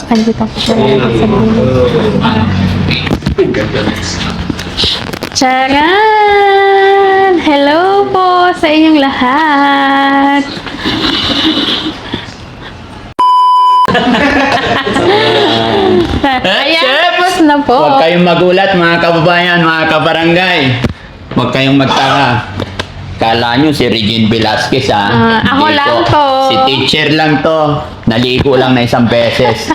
Andito po siya sa Charan! Hello po sa inyong lahat! Ayan, tapos na po. Huwag kayong magulat mga kababayan, mga kabarangay. Huwag kayong magtaka. Kala nyo si Regine Velasquez ako Hindi lang po. to. Si teacher lang to. Naligo lang na isang beses.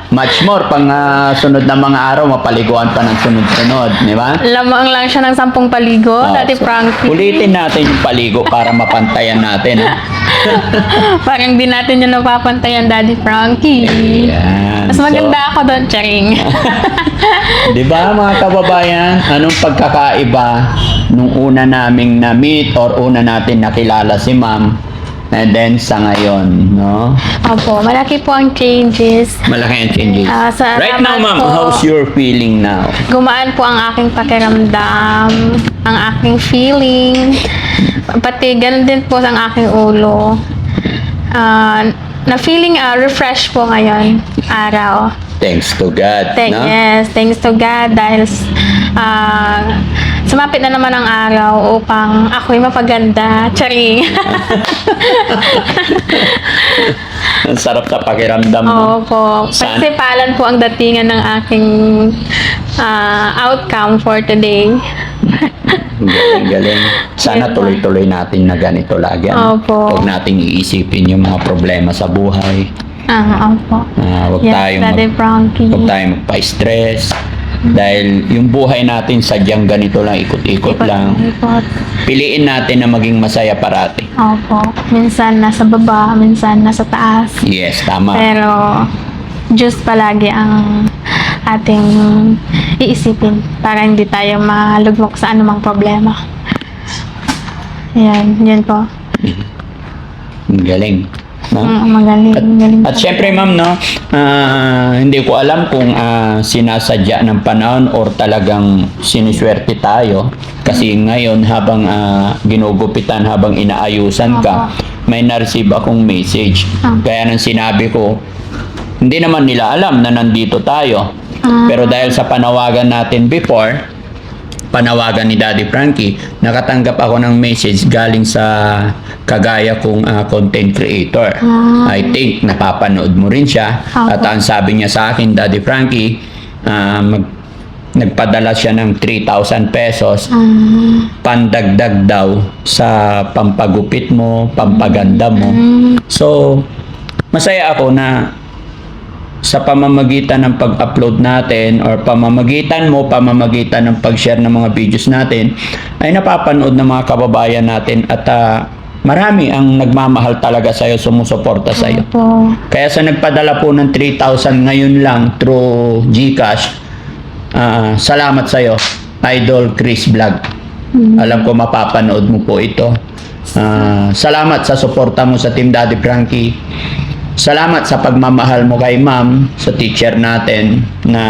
Much more, pang sunod na mga araw, mapaliguan pa ng sunod-sunod. Di ba? Lamang lang siya ng 10 paligo, Daddy Frankie. Ulitin natin yung paligo para mapantayan natin. Parang di natin yun napapantayan, Daddy Frankie. Ayan. Mas maganda ako doon, charing. Di ba mga kababayan, anong pagkakaiba nung una naming na-meet or una natin nakilala si ma'am and then sa ngayon, no? Opo, malaki po ang changes. Malaki ang changes. Salamat Right now, ma'am, po. how's your feeling now? Gumaan po ang aking pakiramdam, ang aking feeling, pati ganun din po ang aking ulo. Na-feeling refresh po ngayon, araw. Thanks to God, no? Yes, thanks to God dahil sumapit na naman ang araw upang ako'y mapaganda. Charing. Ang sarap sa pakiramdam mo. Opo. Pagsipalan po ang datingan ng aking outcome for today. Galing. Sana Yes, tuloy-tuloy natin na ganito lagi. Opo. Huwag nating iisipin yung mga problema sa buhay. Opo. Huwag Yes, tayong Daddy Frankie. huwag tayong magpa-stress. Dahil yung buhay natin sadyang ganito lang, ikot-ikot lang. Ikot. Piliin natin na maging masaya parati. Opo. Minsan nasa baba, minsan nasa taas. Yes, tama. Pero, Diyos palagi ang ating iisipin para hindi tayo malugmok sa anumang problema. Yun po. Ang galing. No? Magaling, magaling. At syempre ma'am, no, hindi ko alam kung sinasadya ng panahon or talagang siniswerte tayo. Kasi ngayon habang ginugupitan, habang inaayusan ka, may na-receive akong message. Kaya nang sinabi ko, hindi naman nila alam na nandito tayo. Pero dahil sa panawagan natin before, panawagan ni Daddy Frankie, nakatanggap ako ng message galing sa kagaya kong content creator. I think napapanood mo rin siya. At ang sabi niya sa akin, Daddy Frankie, nagpadala siya ng 3,000 pesos pandagdag daw sa pampagupit mo, pampaganda mo. So, masaya ako na sa pamamagitan ng pag-upload natin or pamamagitan ng pag-share ng mga videos natin ay napapanood ng mga kababayan natin at marami ang nagmamahal talaga sa'yo, sumusuporta sa'yo. Kaya sa nagpadala po ng 3,000 ngayon lang through GCash, salamat sa'yo, Idol Chris Vlog. Alam ko mapapanood mo po ito. Salamat sa suporta mo sa Team Daddy Frankie. Salamat sa pagmamahal mo kay ma'am, sa teacher natin na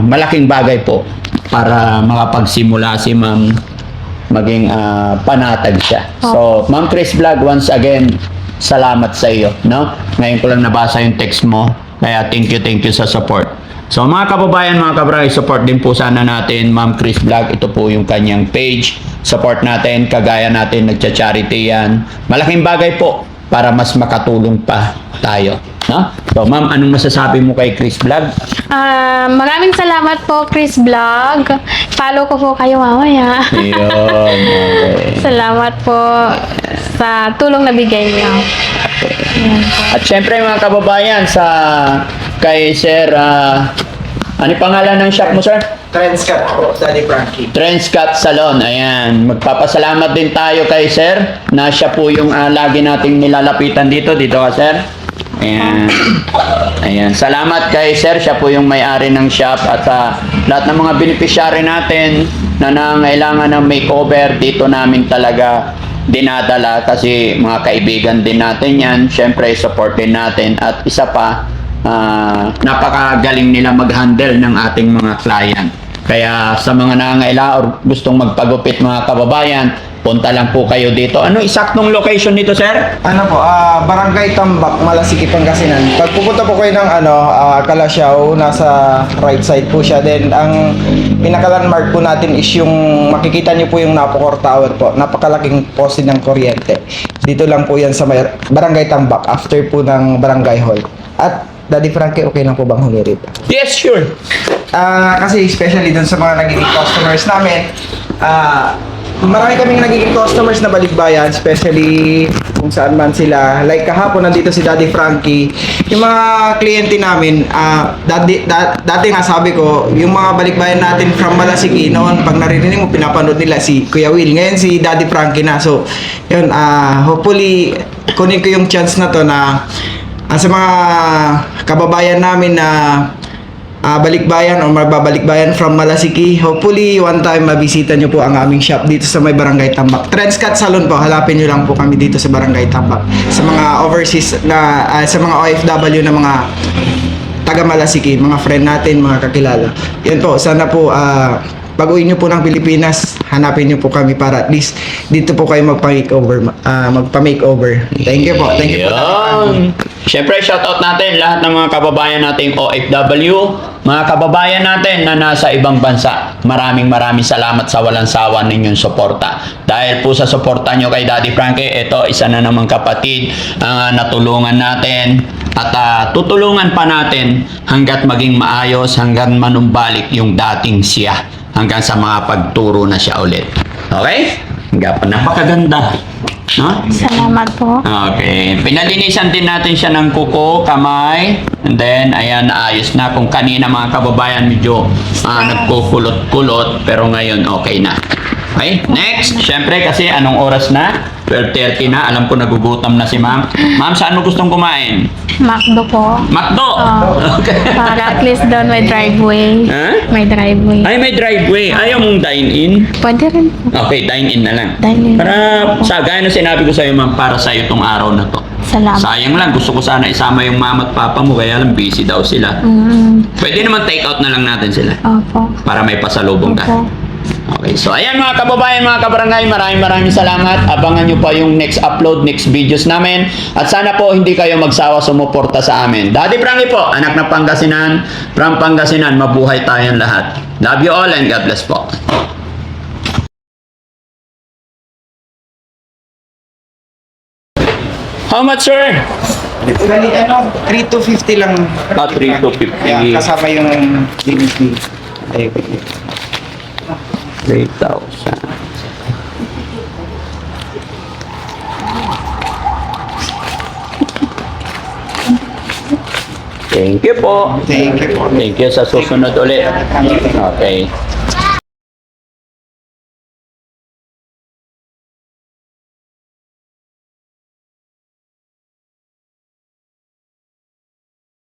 malaking bagay po para makapagsimula si ma'am maging panatag siya. So, Ma'am Chris Vlog, once again, salamat sa iyo, no? Ngayon ko lang nabasa yung text mo, kaya thank you sa support. So, mga kababayan, mga kabray, support din po sana natin Ma'am Chris Vlog. Ito po yung kanyang page. Support natin, kagaya natin, nagcha-charity yan. Malaking bagay po para mas makatulong pa tayo. No? So, ma'am, anong masasabi mo kay Chris Vlog? Maraming salamat po, Chris Vlog. Follow ko po kayo mamaya. Yun, okay. Salamat po sa tulong na bigay niyo. At syempre mga kababayan, kay Sir, ano pangalan ng shop mo, sir? Trendscat po, Daddy Frankie. Trendscat Salon. Ayan. Magpapasalamat din tayo kay Sir na siya po yung lagi nating nilalapitan dito. Dito ka, Sir. Ayan. Ayan. Salamat kay Sir. Siya po yung may-ari ng shop at lahat ng mga beneficiary natin na nangailangan ng makeover dito namin talaga dinadala kasi mga kaibigan din natin yan. Syempre, support din natin. At isa pa, napakagaling nila mag-handle ng ating mga client. Kaya sa mga nangangailangan or gustong magpagupit mga kababayan, punta lang po kayo dito. Ano eksaktong location nito, sir? Ano po, Barangay Tambak, Malasiki, Pangasinan. Pag pupunta po kayo ng Calasiao, nasa right side po siya. Then ang pinaka-landmark po natin is yung makikita niyo po yung Napocor Tower po. Napakalaking poste ng kuryente. Dito lang po yan sa Barangay Tambak after po ng Barangay Hall. At Daddy Frankie, okay lang po bang huli rito? Yes, sure. Kasi especially dun sa mga nagiging customers namin, marami kaming nagiging customers na balikbayan, especially kung saan man sila. Like kahapon nandito si Daddy Frankie, yung mga kliyente namin, dati nga sabi ko, yung mga balikbayan natin from Malasiki, noon pag narinig mo, pinapanood nila si Kuya Will. Ngayon si Daddy Frankie na. So, yun, hopefully, kunin ko yung chance na to na sa mga kababayan namin na balikbayan o magbabalikbayan from Malasiki, hopefully one time mabisita nyo po ang aming shop dito sa may Barangay Tambak. Trendscat Salon po, halapin nyo lang po kami dito sa Barangay Tambak. Sa mga overseas na, sa mga OFW na mga taga Malasiki, mga friend natin, mga kakilala. Yan po, sana po pag-uwi nyo po ng Pilipinas, hanapin nyo po kami para at least dito po kayo magpa-makeover. Thank you po. Thank you po. Yun. Siyempre, shoutout natin lahat ng mga kababayan nating OFW, mga kababayan natin na nasa ibang bansa. Maraming salamat sa walang sawa ninyong suporta. Dahil po sa suporta nyo kay Daddy Frankie, ito isa na namang kapatid ang natulungan natin at tutulungan pa natin hanggat maging maayos, hanggang manumbalik yung dating siya, hanggang sa mga pagturo na siya ulit. Okay? Napakaganda. No? Salamat po. Okay. Pinalinisan din natin siya ng kuko, kamay. And then, ayan, ayos na. Kung kanina mga kababayan medyo nagkukulot-kulot, pero ngayon okay na. Okay? Next. Siyempre kasi anong oras na? 12:30 na. Alam ko nagugutom na si ma'am. Ma'am, saan mo gustong kumain? McDo po. McDo! Okay. Para at least doon may driveway. Ha? May driveway. Ay, may driveway. Ayaw mong dine-in? Pwede rin po. Okay, dine-in na lang. Dine-in. Para, sa gaya na sinabi ko sa'yo, ma'am, para sa'yo itong araw na to. Salamat. Sayang lang, gusto ko sana isama yung mama at papa mo, kaya lang busy daw sila. Pwede naman take out na lang natin sila. Opo. Para may pasalubong ka. Opo. Okay, so ayan mga kababayan, mga kabarangay, maraming salamat. Abangan nyo pa yung next upload, next videos namin. At sana po hindi kayo magsawa sumuporta sa amin. Daddy Frankie po, anak ng Pangasinan, from Pangasinan, mabuhay tayong lahat. Love you all and God bless po. How much, sir? Bali, 3 to 50 lang. 3 to 50. Yeah, kasama yung DVD. 3,000. Thank you po. Thank you po. Thank you sa susunod ulit. Okay.